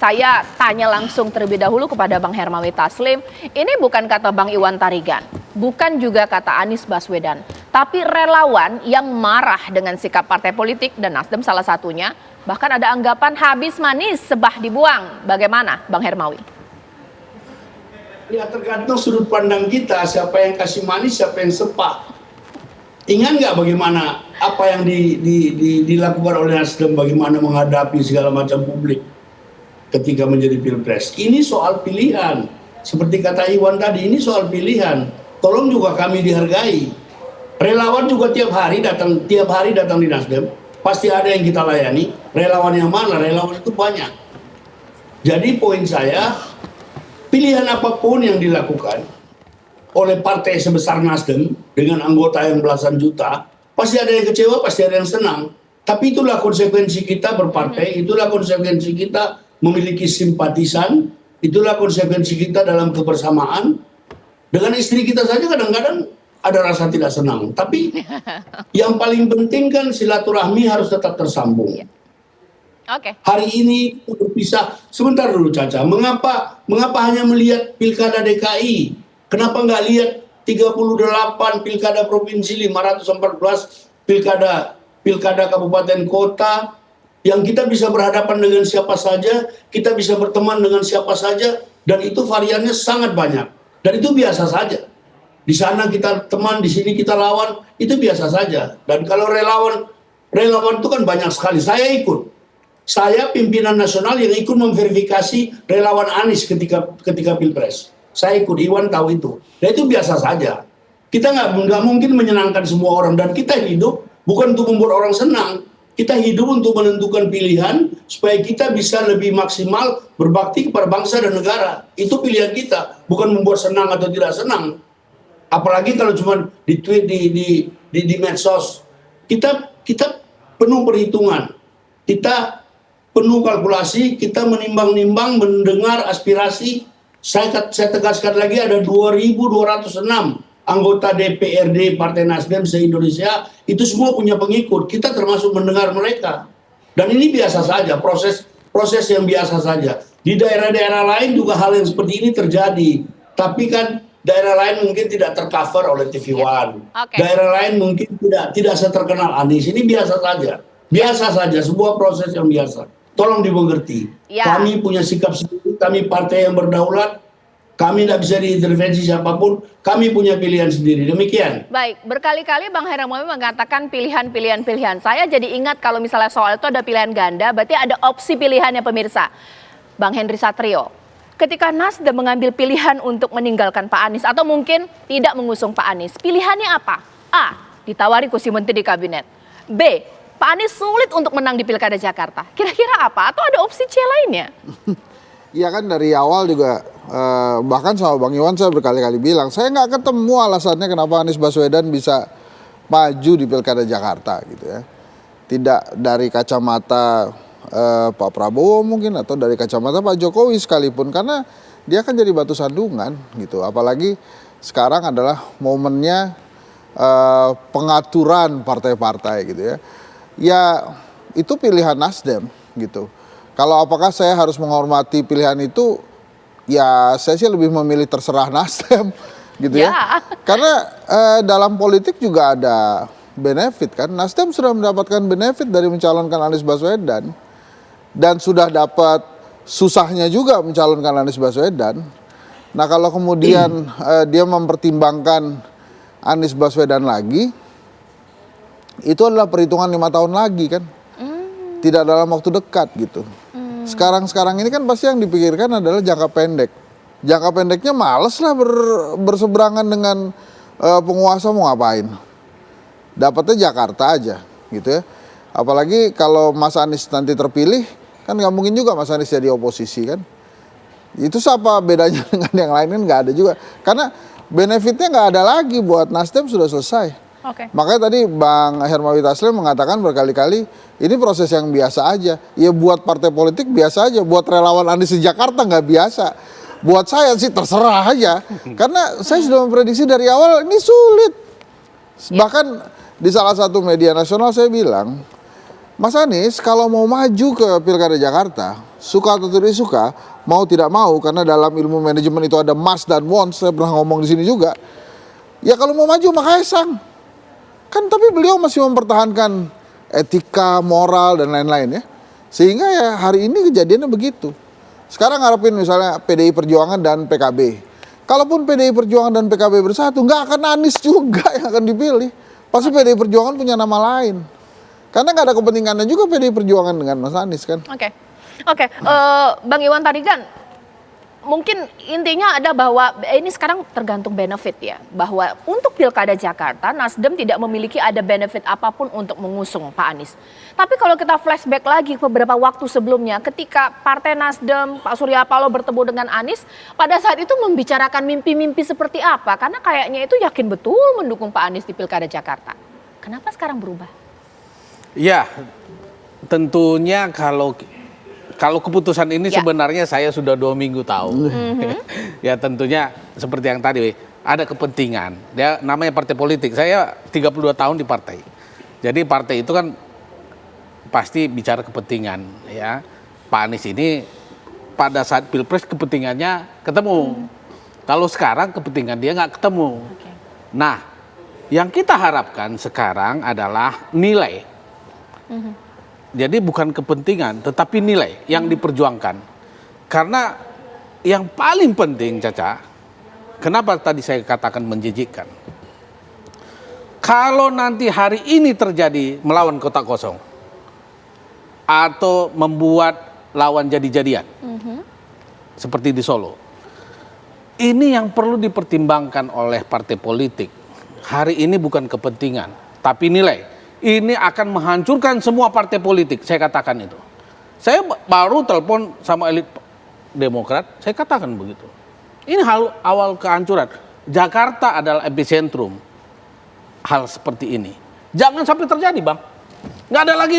Saya tanya langsung terlebih dahulu kepada Bang Hermawi Taslim. Ini bukan kata Bang Iwan Tarigan, bukan juga kata Anies Baswedan, tapi relawan yang marah dengan sikap partai politik dan Nasdem salah satunya. Bahkan ada anggapan habis manis sebah dibuang. Bagaimana Bang Hermawi? Ya tergantung sudut pandang kita, siapa yang kasih manis, siapa yang sepah. Ingat nggak bagaimana apa yang dilakukan oleh Nasdem, bagaimana menghadapi segala macam publik ketika menjadi pilpres. Ini soal pilihan. Seperti kata Iwan tadi, ini soal pilihan. Tolong juga kami dihargai. Relawan juga tiap hari datang di Nasdem. Pasti ada yang kita layani. Relawan yang mana? Relawan itu banyak. Jadi poin saya, pilihan apapun yang dilakukan oleh partai sebesar Nasdem dengan anggota yang belasan juta, pasti ada yang kecewa, pasti ada yang senang. Tapi itulah konsekuensi kita berpartai, itulah konsekuensi kita memiliki simpatisan, itulah konsekuensi kita dalam kebersamaan. Dengan istri kita saja kadang-kadang ada rasa tidak senang. Tapi yang paling penting kan silaturahmi harus tetap tersambung. Oke. Hari ini berpisah. Sebentar dulu Caca, mengapa hanya melihat pilkada DKI? Kenapa nggak lihat 38 pilkada provinsi, 514 pilkada kabupaten kota, yang kita bisa berhadapan dengan siapa saja, kita bisa berteman dengan siapa saja, dan itu variannya sangat banyak. Dan itu biasa saja. Di sana kita teman, di sini kita lawan, itu biasa saja. Dan kalau relawan itu kan banyak sekali. Saya pimpinan nasional yang ikut memverifikasi relawan Anies ketika pilpres. Saya ikut, Iwan tahu itu. Dan itu biasa saja. Kita nggak mungkin menyenangkan semua orang, dan kita hidup bukan untuk membuat orang senang. Kita hidup untuk menentukan pilihan supaya kita bisa lebih maksimal berbakti kepada bangsa dan negara. Itu pilihan kita, bukan membuat senang atau tidak senang. Apalagi kalau cuma di tweet di medsos. Kita penuh perhitungan. Kita penuh kalkulasi, kita menimbang-nimbang, mendengar aspirasi. Saya tegaskan lagi, ada 2.206 anggota DPRD Partai Nasdem se-Indonesia, itu semua punya pengikut. Kita termasuk mendengar mereka. Dan ini biasa saja, proses yang biasa saja. Di daerah-daerah lain juga hal yang seperti ini terjadi. Tapi kan daerah lain mungkin tidak tercover oleh TV One. Okay. Daerah lain mungkin tidak seterkenal Anies. Ini biasa saja. Biasa saja, sebuah proses yang biasa. Tolong dimengerti. Kami punya sikap sendiri, kami partai yang berdaulat. Kami tidak bisa diintervensi siapapun, kami punya pilihan sendiri. Demikian. Baik, berkali-kali Bang Hermawi mengatakan pilihan. Saya jadi ingat kalau misalnya soal itu ada pilihan ganda, berarti ada opsi pilihannya pemirsa. Bang Henry Satrio, ketika Nasdem mengambil pilihan untuk meninggalkan Pak Anies atau mungkin tidak mengusung Pak Anies, pilihannya apa? A, ditawari kursi menteri di kabinet. B, Pak Anies sulit untuk menang di Pilkada Jakarta. Kira-kira apa? Atau ada opsi C lainnya? Iya kan dari awal juga bahkan sama Bang Iwan saya berkali-kali bilang saya nggak ketemu alasannya kenapa Anies Baswedan bisa maju di Pilkada Jakarta gitu ya. Tidak dari kacamata Pak Prabowo mungkin atau dari kacamata Pak Jokowi sekalipun, karena dia kan jadi batu sandungan gitu. Apalagi sekarang adalah momennya pengaturan partai-partai gitu ya. Ya itu pilihan Nasdem gitu. Kalau apakah saya harus menghormati pilihan itu, ya saya sih lebih memilih terserah Nasdem gitu ya. Karena dalam politik juga ada benefit kan. Nasdem sudah mendapatkan benefit dari mencalonkan Anies Baswedan. Dan sudah dapat susahnya juga mencalonkan Anies Baswedan. Nah kalau kemudian dia mempertimbangkan Anies Baswedan lagi, itu adalah perhitungan 5 tahun lagi kan. Tidak dalam waktu dekat gitu. Sekarang ini kan pasti yang dipikirkan adalah jangka pendek. Jangka pendeknya males lah berseberangan dengan penguasa, mau ngapain. Dapatnya Jakarta aja gitu ya. Apalagi kalau Mas Anies nanti terpilih, kan nggak mungkin juga Mas Anies jadi oposisi kan. Itu apa bedanya dengan yang lain, kan nggak ada juga. Karena benefitnya nggak ada lagi, buat Nasdem sudah selesai. Makanya tadi Bang Hermawi Taslim mengatakan berkali-kali ini proses yang biasa aja. Ya buat partai politik biasa aja, buat relawan Anies di Jakarta nggak biasa. Buat saya sih terserah aja. Karena saya sudah memprediksi dari awal ini sulit. Bahkan di salah satu media nasional saya bilang, Mas Anies kalau mau maju ke Pilkada Jakarta, suka atau tidak suka, mau tidak mau, karena dalam ilmu manajemen itu ada must dan wants, saya pernah ngomong di sini juga. Ya kalau mau maju maka Kaisang. Kan tapi beliau masih mempertahankan etika, moral dan lain-lain ya. Sehingga ya hari ini kejadiannya begitu. Sekarang ngarepin misalnya PDI Perjuangan dan PKB. Kalaupun PDI Perjuangan dan PKB bersatu, nggak akan Anies juga yang akan dipilih. Pasti PDI Perjuangan punya nama lain. Karena nggak ada kepentingannya juga PDI Perjuangan dengan Mas Anies kan. Oke. Bang Iwan tadi kan mungkin intinya ada bahwa ini sekarang tergantung benefit ya. Bahwa untuk Pilkada Jakarta, Nasdem tidak memiliki ada benefit apapun untuk mengusung Pak Anies. Tapi kalau kita flashback lagi beberapa waktu sebelumnya, ketika Partai Nasdem, Pak Surya Paloh bertemu dengan Anies, pada saat itu membicarakan mimpi-mimpi seperti apa? Karena kayaknya itu yakin betul mendukung Pak Anies di Pilkada Jakarta. Kenapa sekarang berubah? Ya, tentunya kalau keputusan ini sebenarnya saya sudah 2 minggu tahu. Ya tentunya seperti yang tadi, ada kepentingan. Dia namanya partai politik. Saya 32 tahun di partai. Jadi partai itu kan pasti bicara kepentingan. Ya, Pak Anies ini pada saat Pilpres kepentingannya ketemu. Kalau sekarang kepentingan dia nggak ketemu. Nah, yang kita harapkan sekarang adalah nilai. Jadi bukan kepentingan, tetapi nilai yang diperjuangkan. Karena yang paling penting, Caca, kenapa tadi saya katakan menjijikkan? Kalau nanti hari ini terjadi melawan kotak kosong, atau membuat lawan jadi-jadian, seperti di Solo, ini yang perlu dipertimbangkan oleh partai politik. Hari ini bukan kepentingan, tapi nilai. Ini akan menghancurkan semua partai politik, saya katakan itu. Saya baru telepon sama elit Demokrat, saya katakan begitu. Ini awal kehancuran. Jakarta adalah epicentrum hal seperti ini. Jangan sampai terjadi, Bang. Nggak ada lagi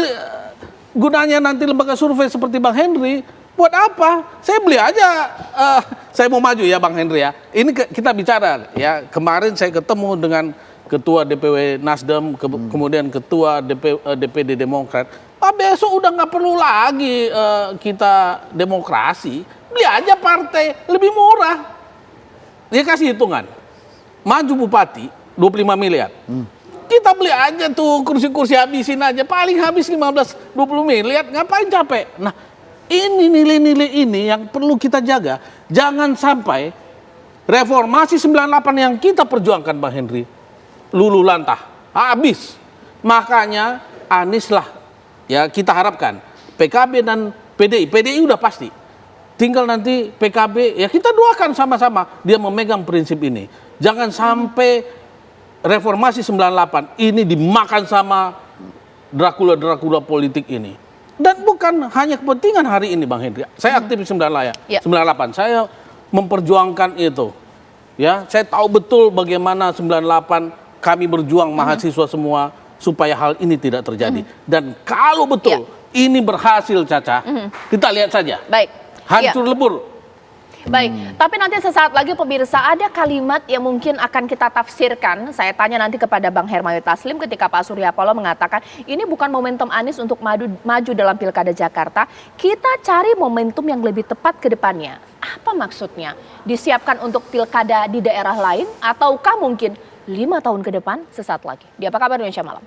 gunanya nanti lembaga survei seperti Bang Henry. Buat apa? Saya beli aja. Saya mau maju ya, Bang Henry ya. Ini kita bicara ya. Kemarin saya ketemu dengan Ketua DPW Nasdem, kemudian Ketua DPD Demokrat. Besok udah nggak perlu lagi kita demokrasi, beli aja partai lebih murah. Dia kasih hitungan, maju bupati 25 miliar. Kita beli aja tuh kursi-kursi habisin aja, paling habis 15-20 miliar, ngapain capek? Nah, ini nilai-nilai ini yang perlu kita jaga. Jangan sampai reformasi 98 yang kita perjuangkan, Bang Henry, luluh lantah, habis. Makanya Anies lah ya kita harapkan. PKB dan PDI udah pasti. Tinggal nanti PKB ya kita doakan sama-sama dia memegang prinsip ini. Jangan sampai reformasi 98 ini dimakan sama Dracula politik ini. Dan bukan hanya kepentingan hari ini, Bang Hendri. Saya aktif di 98. Saya memperjuangkan itu. Ya, saya tahu betul bagaimana 98 kami berjuang mahasiswa semua supaya hal ini tidak terjadi. Dan kalau betul ini berhasil, Caca, kita lihat saja. Baik. Hancur lebur. Baik, tapi nanti sesaat lagi pemirsa ada kalimat yang mungkin akan kita tafsirkan. Saya tanya nanti kepada Bang Hermawi Taslim ketika Pak Surya Paloh mengatakan ini bukan momentum Anies untuk maju dalam Pilkada Jakarta. Kita cari momentum yang lebih tepat ke depannya. Apa maksudnya? Disiapkan untuk pilkada di daerah lain ataukah mungkin 5 tahun ke depan? Sesaat lagi. Di Apa Kabar Indonesia Malam.